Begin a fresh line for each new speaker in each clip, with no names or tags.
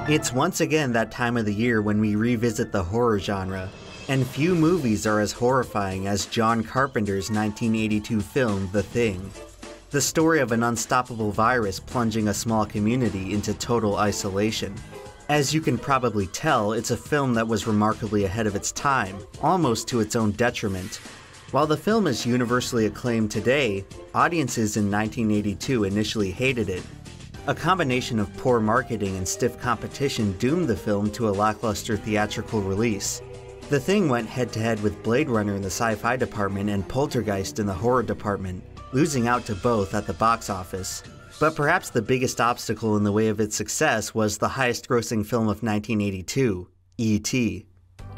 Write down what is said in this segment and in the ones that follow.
It's once again that time of the year when we revisit the horror genre, and few movies are as horrifying as John Carpenter's 1982 film, The Thing. The story of an unstoppable virus plunging a small community into total isolation. As you can probably tell, it's a film that was remarkably ahead of its time, almost to its own detriment. While the film is universally acclaimed today, audiences in 1982 initially hated it. A combination of poor marketing and stiff competition doomed the film to a lackluster theatrical release. The Thing went head-to-head with Blade Runner in the sci-fi department and Poltergeist in the horror department, losing out to both at the box office. But perhaps the biggest obstacle in the way of its success was the highest-grossing film of 1982, E.T.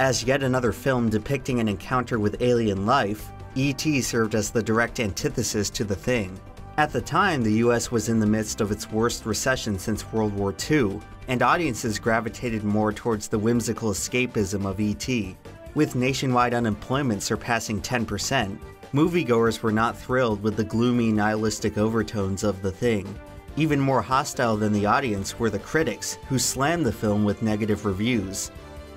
As yet another film depicting an encounter with alien life, E.T. served as the direct antithesis to The Thing. At the time, the US was in the midst of its worst recession since World War II, and audiences gravitated more towards the whimsical escapism of E.T. With nationwide unemployment surpassing 10%, moviegoers were not thrilled with the gloomy, nihilistic overtones of The Thing. Even more hostile than the audience were the critics, who slammed the film with negative reviews.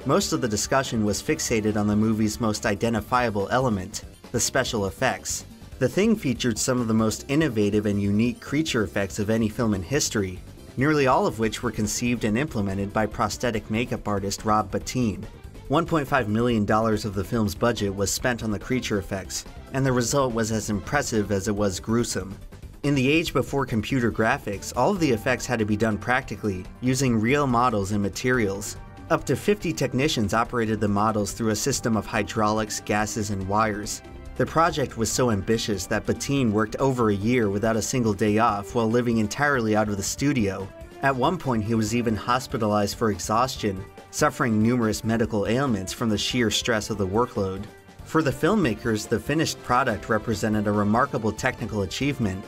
Most of the discussion was fixated on the movie's most identifiable element, the special effects. The Thing featured some of the most innovative and unique creature effects of any film in history, nearly all of which were conceived and implemented by prosthetic makeup artist Rob Bottin. $1.5 million of the film's budget was spent on the creature effects, and the result was as impressive as it was gruesome. In the age before computer graphics, all of the effects had to be done practically, using real models and materials. Up to 50 technicians operated the models through a system of hydraulics, gases, and wires. The project was so ambitious that Bottin worked over a year without a single day off while living entirely out of the studio. At one point, he was even hospitalized for exhaustion, suffering numerous medical ailments from the sheer stress of the workload. For the filmmakers, the finished product represented a remarkable technical achievement,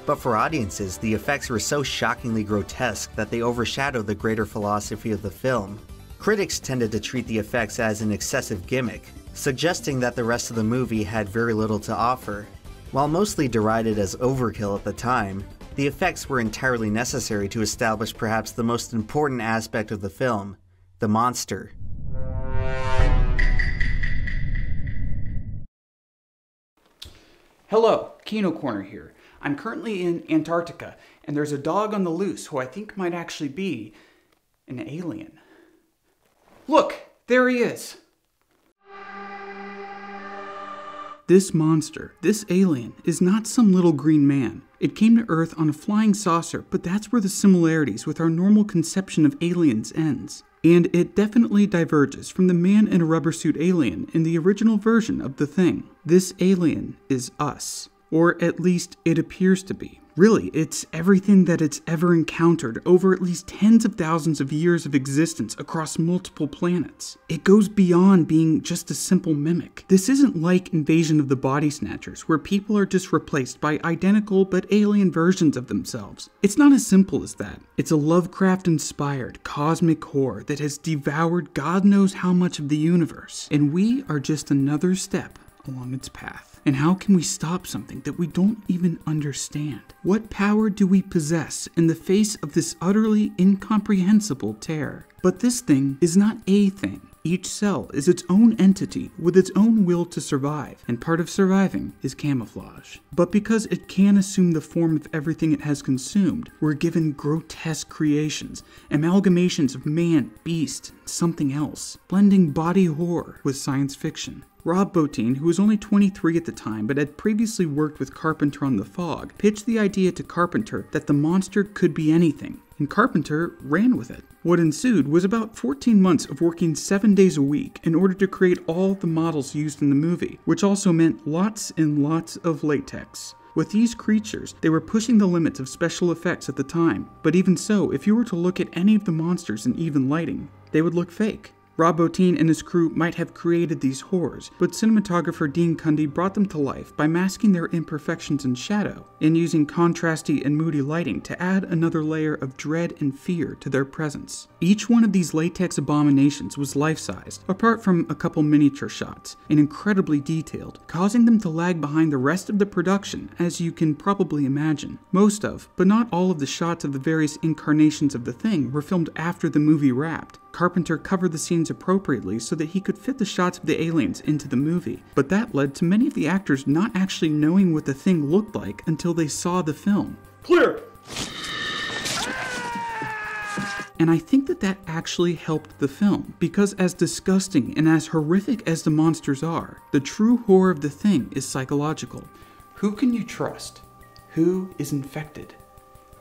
but for audiences, the effects were so shockingly grotesque that they overshadowed the greater philosophy of the film. Critics tended to treat the effects as an excessive gimmick, suggesting that the rest of the movie had very little to offer. While mostly derided as overkill at the time, the effects were entirely necessary to establish perhaps the most important aspect of the film, the monster.
Hello, Kino Corner here. I'm currently in Antarctica, and there's a dog on the loose who I think might actually be an alien. Look, there he is! This monster, this alien, is not some little green man. It came to Earth on a flying saucer, but that's where the similarities with our normal conception of aliens ends. And it definitely diverges from the man in a rubber suit alien in the original version of The Thing. This alien is us. Or at least it appears to be. Really, it's everything that it's ever encountered over at least tens of thousands of years of existence across multiple planets. It goes beyond being just a simple mimic. This isn't like Invasion of the Body Snatchers, where people are just replaced by identical but alien versions of themselves. It's not as simple as that. It's a Lovecraft-inspired cosmic horror that has devoured God knows how much of the universe, and we are just another step along its path. And how can we stop something that we don't even understand? What power do we possess in the face of this utterly incomprehensible terror? But this thing is not a thing. Each cell is its own entity with its own will to survive, and part of surviving is camouflage. But because it can assume the form of everything it has consumed, we're given grotesque creations, amalgamations of man, beast, and something else, blending body horror with science fiction. Rob Bottin, who was only 23 at the time but had previously worked with Carpenter on The Fog, pitched the idea to Carpenter that the monster could be anything, and Carpenter ran with it. What ensued was about 14 months of working 7 days a week in order to create all the models used in the movie, which also meant lots and lots of latex. With these creatures, they were pushing the limits of special effects at the time, but even so, if you were to look at any of the monsters in even lighting, they would look fake. Rob Bottin and his crew might have created these horrors, but cinematographer Dean Cundey brought them to life by masking their imperfections in shadow and using contrasty and moody lighting to add another layer of dread and fear to their presence. Each one of these latex abominations was life-sized, apart from a couple miniature shots, and incredibly detailed, causing them to lag behind the rest of the production, as you can probably imagine. Most of, but not all of the shots of the various incarnations of the Thing were filmed after the movie wrapped. Carpenter covered the scenes appropriately so that he could fit the shots of the aliens into the movie, but that led to many of the actors not actually knowing what the Thing looked like until they saw the film.
Clear!
And I think that actually helped the film, because as disgusting and as horrific as the monsters are, the true horror of the Thing is psychological. Who can you trust? Who is infected?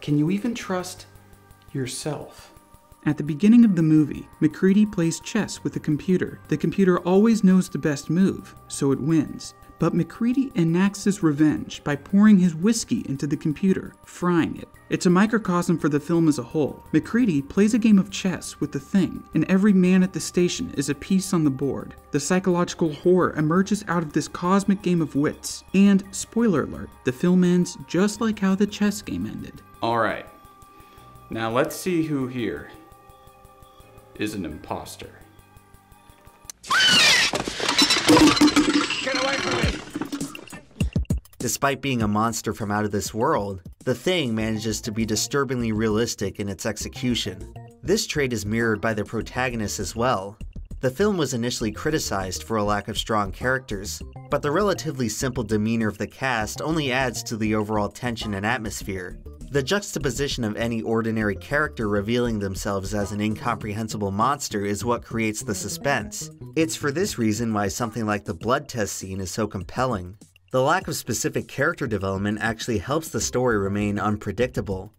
Can you even trust yourself? At the beginning of the movie, MacReady plays chess with the computer. The computer always knows the best move, so it wins. But MacReady enacts his revenge by pouring his whiskey into the computer, frying it. It's a microcosm for the film as a whole. MacReady plays a game of chess with the Thing, and every man at the station is a piece on the board. The psychological horror emerges out of this cosmic game of wits. And, spoiler alert, the film ends just like how the chess game ended.
Alright, now let's see who here is an imposter.
Get away from me!
Despite being a monster from out of this world, the Thing manages to be disturbingly realistic in its execution. This trait is mirrored by the protagonist as well. The film was initially criticized for a lack of strong characters, but the relatively simple demeanor of the cast only adds to the overall tension and atmosphere. The juxtaposition of any ordinary character revealing themselves as an incomprehensible monster is what creates the suspense. It's for this reason why something like the blood test scene is so compelling. The lack of specific character development actually helps the story remain unpredictable.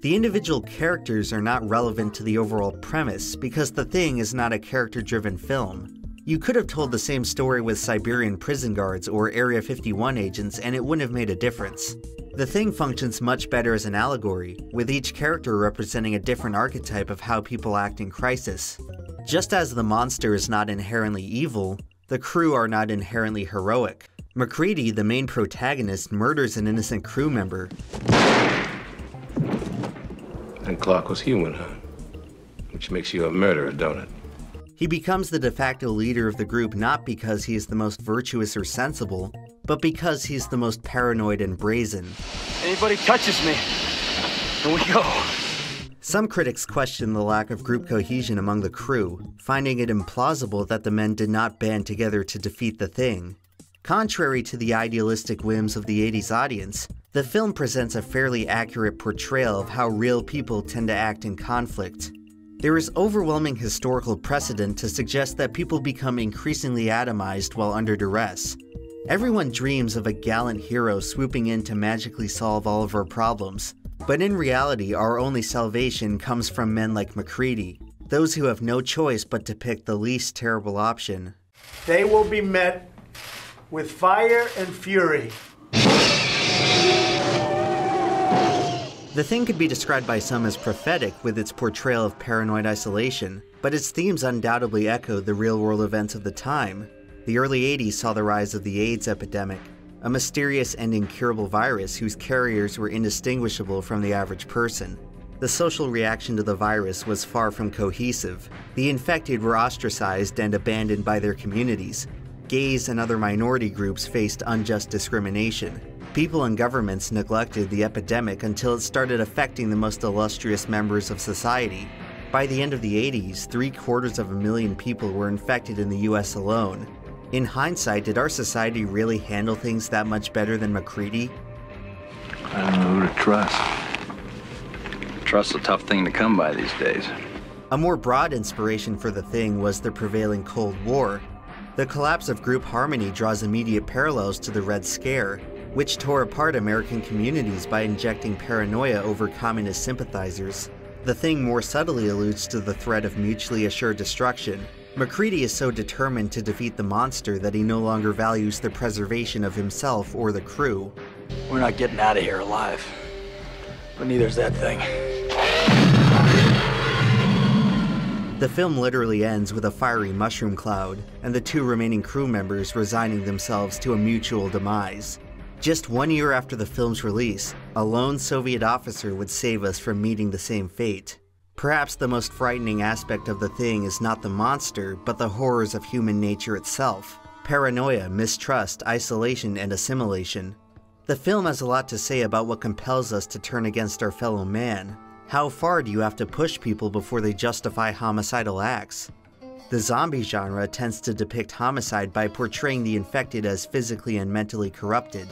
The individual characters are not relevant to the overall premise because The Thing is not a character-driven film. You could have told the same story with Siberian prison guards or Area 51 agents and it wouldn't have made a difference. The Thing functions much better as an allegory, with each character representing a different archetype of how people act in crisis. Just as the monster is not inherently evil, the crew are not inherently heroic. MacReady, the main protagonist, murders an innocent crew member.
And Clark was human, huh? Which makes you a murderer, don't it?
He becomes the de facto leader of the group not because he is the most virtuous or sensible, but because he's the most paranoid and brazen.
Anybody touches me, and we go.
Some critics question the lack of group cohesion among the crew, finding it implausible that the men did not band together to defeat the Thing. Contrary to the idealistic whims of the 80s audience, the film presents a fairly accurate portrayal of how real people tend to act in conflict. There is overwhelming historical precedent to suggest that people become increasingly atomized while under duress. Everyone dreams of a gallant hero swooping in to magically solve all of our problems, but in reality our only salvation comes from men like MacReady, those who have no choice but to pick the least terrible option.
They will be met with fire and fury.
The Thing could be described by some as prophetic with its portrayal of paranoid isolation, but its themes undoubtedly echoed the real-world events of the time. The early 80s saw the rise of the AIDS epidemic, a mysterious and incurable virus whose carriers were indistinguishable from the average person. The social reaction to the virus was far from cohesive. The infected were ostracized and abandoned by their communities. Gays and other minority groups faced unjust discrimination. People and governments neglected the epidemic until it started affecting the most illustrious members of society. By the end of the 80s, 750,000 people were infected in the US alone. In hindsight, did our society really handle things that much better than MacReady?
I don't know who to trust.
Trust's a tough thing to come by these days.
A more broad inspiration for The Thing was the prevailing Cold War. The collapse of group harmony draws immediate parallels to the Red Scare, which tore apart American communities by injecting paranoia over communist sympathizers. The Thing more subtly alludes to the threat of mutually assured destruction. MacReady is so determined to defeat the monster that he no longer values the preservation of himself or the crew.
We're not getting out of here alive. But neither's that thing.
The film literally ends with a fiery mushroom cloud, and the 2 remaining crew members resigning themselves to a mutual demise. Just 1 year after the film's release, a lone Soviet officer would save us from meeting the same fate. Perhaps the most frightening aspect of The Thing is not the monster, but the horrors of human nature itself. Paranoia, mistrust, isolation, and assimilation. The film has a lot to say about what compels us to turn against our fellow man. How far do you have to push people before they justify homicidal acts? The zombie genre tends to depict homicide by portraying the infected as physically and mentally corrupted.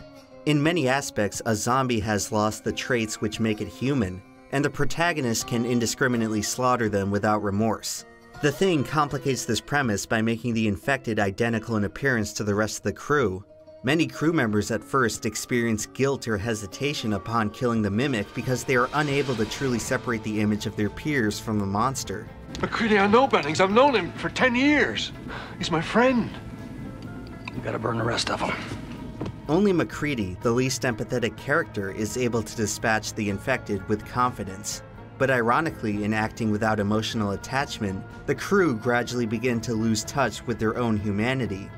In many aspects, a zombie has lost the traits which make it human, and the protagonist can indiscriminately slaughter them without remorse. The Thing complicates this premise by making the infected identical in appearance to the rest of the crew. Many crew members at first experience guilt or hesitation upon killing the mimic because they are unable to truly separate the image of their peers from the monster.
McCready, I know Bennings. I've known him for 10 years. He's my friend.
You gotta burn the rest of them.
Only McCready, the least empathetic character, is able to dispatch the infected with confidence. But ironically, in acting without emotional attachment, the crew gradually begin to lose touch with their own humanity.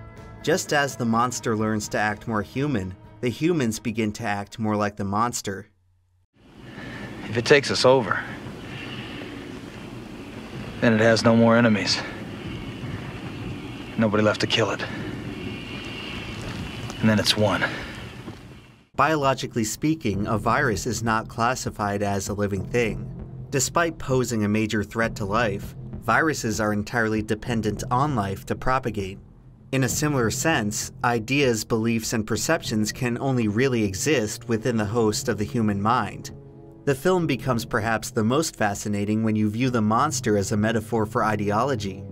Just as the monster learns to act more human, the humans begin to act more like the monster.
If it takes us over, then it has no more enemies. Nobody left to kill it. And then it's won.
Biologically speaking, a virus is not classified as a living thing. Despite posing a major threat to life, viruses are entirely dependent on life to propagate. In a similar sense, ideas, beliefs, and perceptions can only really exist within the host of the human mind. The film becomes perhaps the most fascinating when you view the monster as a metaphor for ideology.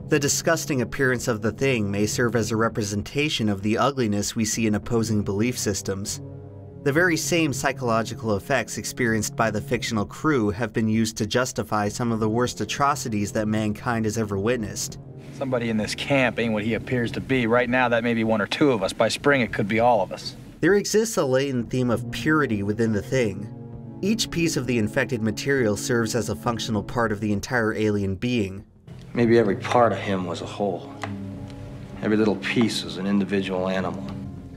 The disgusting appearance of the Thing may serve as a representation of the ugliness we see in opposing belief systems. The very same psychological effects experienced by the fictional crew have been used to justify some of the worst atrocities that mankind has ever witnessed.
Somebody in this camp ain't what he appears to be. Right now, that may be 1 or 2 of us. By spring, it could be all of us.
There exists a latent theme of purity within the Thing. Each piece of the infected material serves as a functional part of the entire alien being.
Maybe every part of him was a whole. Every little piece was an individual animal.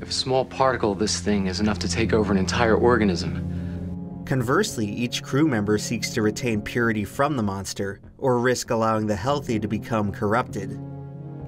If a small particle of this thing is enough to take over an entire organism.
Conversely, each crew member seeks to retain purity from the monster, or risk allowing the healthy to become corrupted.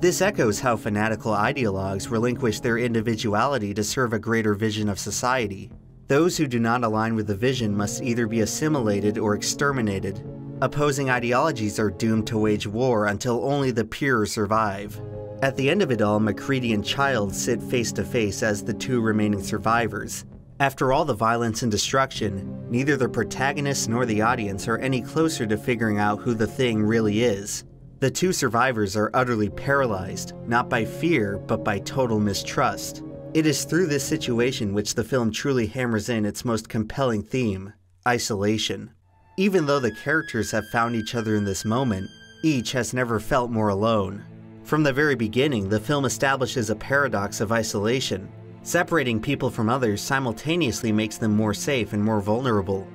This echoes how fanatical ideologues relinquish their individuality to serve a greater vision of society. Those who do not align with the vision must either be assimilated or exterminated. Opposing ideologies are doomed to wage war until only the pure survive. At the end of it all, McCready and Childs sit face to face as the 2 remaining survivors. After all the violence and destruction, neither the protagonist nor the audience are any closer to figuring out who the Thing really is. The 2 survivors are utterly paralyzed, not by fear, but by total mistrust. It is through this situation which the film truly hammers in its most compelling theme: isolation. Even though the characters have found each other in this moment, each has never felt more alone. From the very beginning, the film establishes a paradox of isolation. Separating people from others simultaneously makes them more safe and more vulnerable.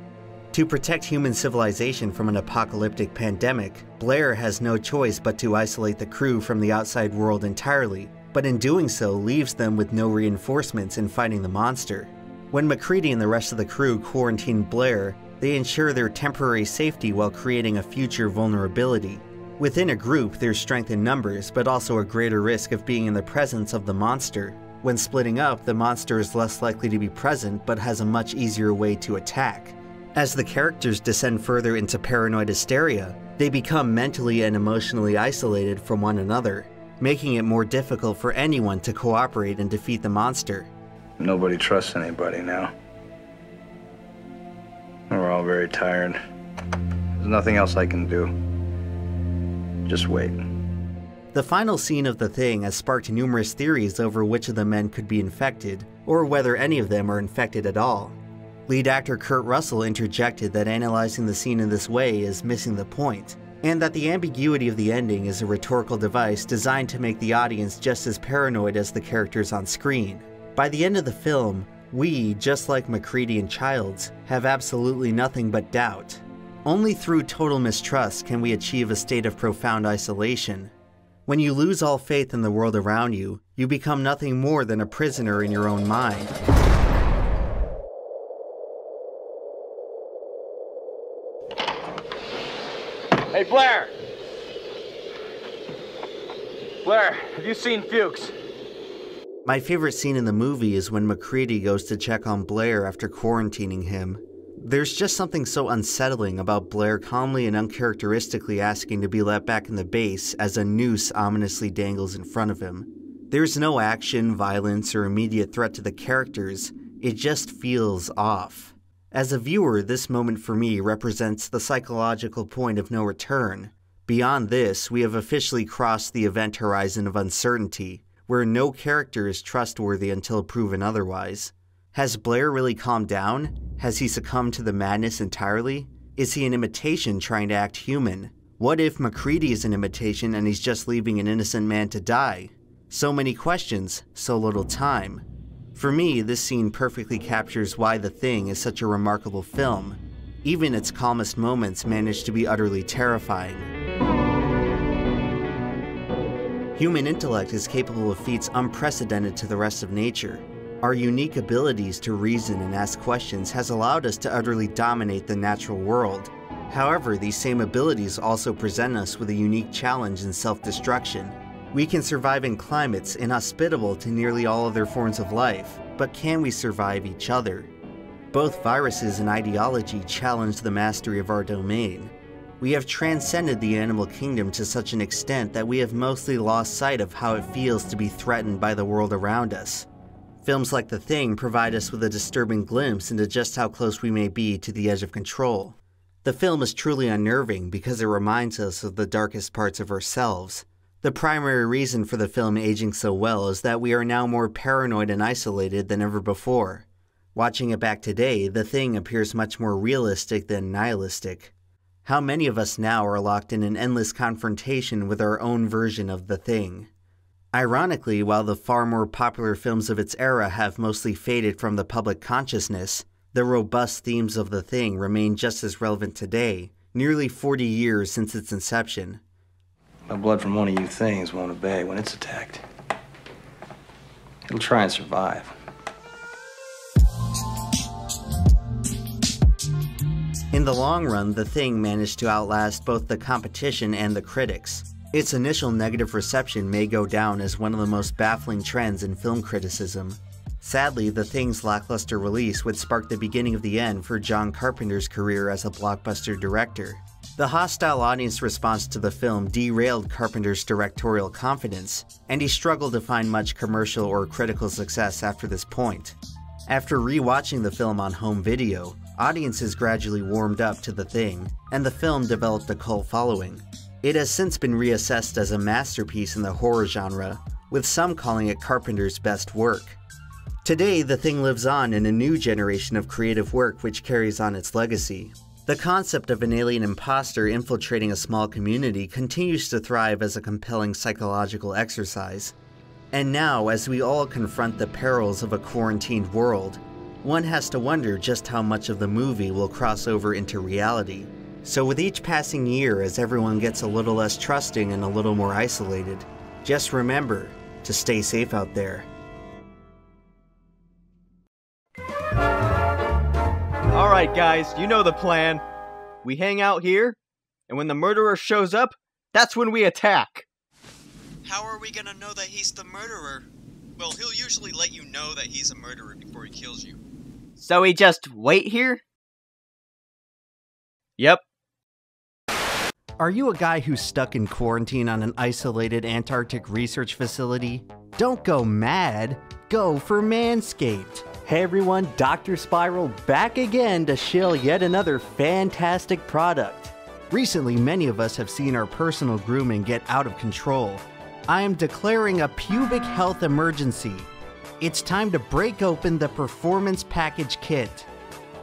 To protect human civilization from an apocalyptic pandemic, Blair has no choice but to isolate the crew from the outside world entirely, but in doing so leaves them with no reinforcements in fighting the monster. When McCready and the rest of the crew quarantine Blair, they ensure their temporary safety while creating a future vulnerability. Within a group, there's strength in numbers, but also a greater risk of being in the presence of the monster. When splitting up, the monster is less likely to be present, but has a much easier way to attack. As the characters descend further into paranoid hysteria, they become mentally and emotionally isolated from one another, making it more difficult for anyone to cooperate and defeat the monster.
Nobody trusts anybody now. We're all very tired. There's nothing else I can do. Just wait.
The final scene of The Thing has sparked numerous theories over which of the men could be infected, or whether any of them are infected at all. Lead actor Kurt Russell interjected that analyzing the scene in this way is missing the point, and that the ambiguity of the ending is a rhetorical device designed to make the audience just as paranoid as the characters on screen. By the end of the film, we, just like McCready and Childs, have absolutely nothing but doubt. Only through total mistrust can we achieve a state of profound isolation. When you lose all faith in the world around you, you become nothing more than a prisoner in your own mind.
Hey, Blair! Blair, have you seen Fuchs?
My favorite scene in the movie is when MacReady goes to check on Blair after quarantining him. There's just something so unsettling about Blair calmly and uncharacteristically asking to be let back in the base as a noose ominously dangles in front of him. There's no action, violence, or immediate threat to the characters, it just feels off. As a viewer, this moment for me represents the psychological point of no return. Beyond this, we have officially crossed the event horizon of uncertainty, where no character is trustworthy until proven otherwise. Has Blair really calmed down? Has he succumbed to the madness entirely? Is he an imitation trying to act human? What if MacReady is an imitation and he's just leaving an innocent man to die? So many questions, so little time. For me, this scene perfectly captures why The Thing is such a remarkable film. Even its calmest moments manage to be utterly terrifying. Human intellect is capable of feats unprecedented to the rest of nature. Our unique abilities to reason and ask questions has allowed us to utterly dominate the natural world. However, these same abilities also present us with a unique challenge in self-destruction. We can survive in climates inhospitable to nearly all other forms of life, but can we survive each other? Both viruses and ideology challenge the mastery of our domain. We have transcended the animal kingdom to such an extent that we have mostly lost sight of how it feels to be threatened by the world around us. Films like The Thing provide us with a disturbing glimpse into just how close we may be to the edge of control. The film is truly unnerving because it reminds us of the darkest parts of ourselves. The primary reason for the film aging so well is that we are now more paranoid and isolated than ever before. Watching it back today, The Thing appears much more realistic than nihilistic. How many of us now are locked in an endless confrontation with our own version of The Thing? Ironically, while the far more popular films of its era have mostly faded from the public consciousness, the robust themes of The Thing remain just as relevant today, nearly 40 years since its inception.
The blood from one of you things won't obey when it's attacked. It'll try and survive.
In the long run, The Thing managed to outlast both the competition and the critics. Its initial negative reception may go down as one of the most baffling trends in film criticism. Sadly, The Thing's lackluster release would spark the beginning of the end for John Carpenter's career as a blockbuster director. The hostile audience response to the film derailed Carpenter's directorial confidence, and he struggled to find much commercial or critical success after this point. After re-watching the film on home video, audiences gradually warmed up to The Thing, and the film developed a cult following. It has since been reassessed as a masterpiece in the horror genre, with some calling it Carpenter's best work. Today, The Thing lives on in a new generation of creative work which carries on its legacy. The concept of an alien imposter infiltrating a small community continues to thrive as a compelling psychological exercise. And now, as we all confront the perils of a quarantined world, one has to wonder just how much of the movie will cross over into reality. So with each passing year, as everyone gets a little less trusting and a little more isolated, just remember to stay safe out there.
Alright guys, you know the plan. We hang out here, and when the murderer shows up, that's when we attack.
How are we gonna know that he's the murderer? Well, he'll usually let you know that he's a murderer before he kills you.
So we just wait here? Yep.
Are you a guy who's stuck in quarantine on an isolated Antarctic research facility? Don't go mad, go for Manscaped. Hey everyone, Dr. Spiral back again to shill yet another fantastic product. Recently, many of us have seen our personal grooming get out of control. I am declaring a pubic health emergency. It's time to break open the Performance Package Kit.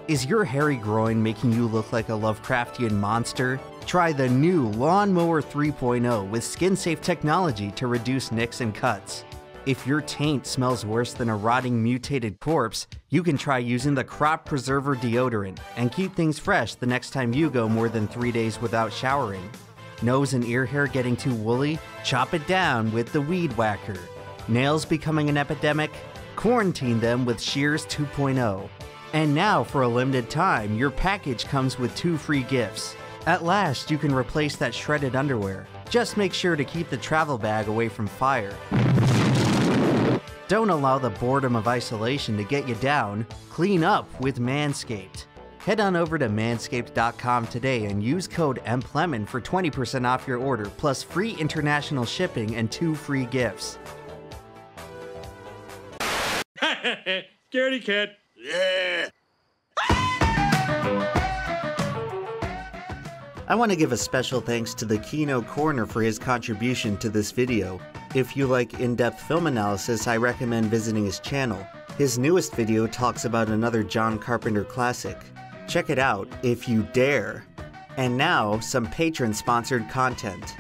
Is your hairy groin making you look like a Lovecraftian monster? Try the new Lawnmower 3.0 with skin-safe technology to reduce nicks and cuts. If your taint smells worse than a rotting mutated corpse, you can try using the Crop Preserver deodorant and keep things fresh the next time you go more than 3 days without showering. Nose and ear hair getting too woolly? Chop it down with the Weed Whacker. Nails becoming an epidemic? Quarantine them with Shears 2.0. And now, for a limited time, your package comes with 2 free gifts. At last, you can replace that shredded underwear. Just make sure to keep the travel bag away from fire. Don't allow the boredom of isolation to get you down. Clean up with Manscaped. Head on over to manscaped.com today and use code EmpLemon for 20% off your order, plus free international shipping and 2 free gifts.
Scaredy cat. Yeah.
I want to give a special thanks to the Kino Corner for his contribution to this video. If you like in-depth film analysis, I recommend visiting his channel. His newest video talks about another John Carpenter classic. Check it out if you dare. And now, some patron-sponsored content.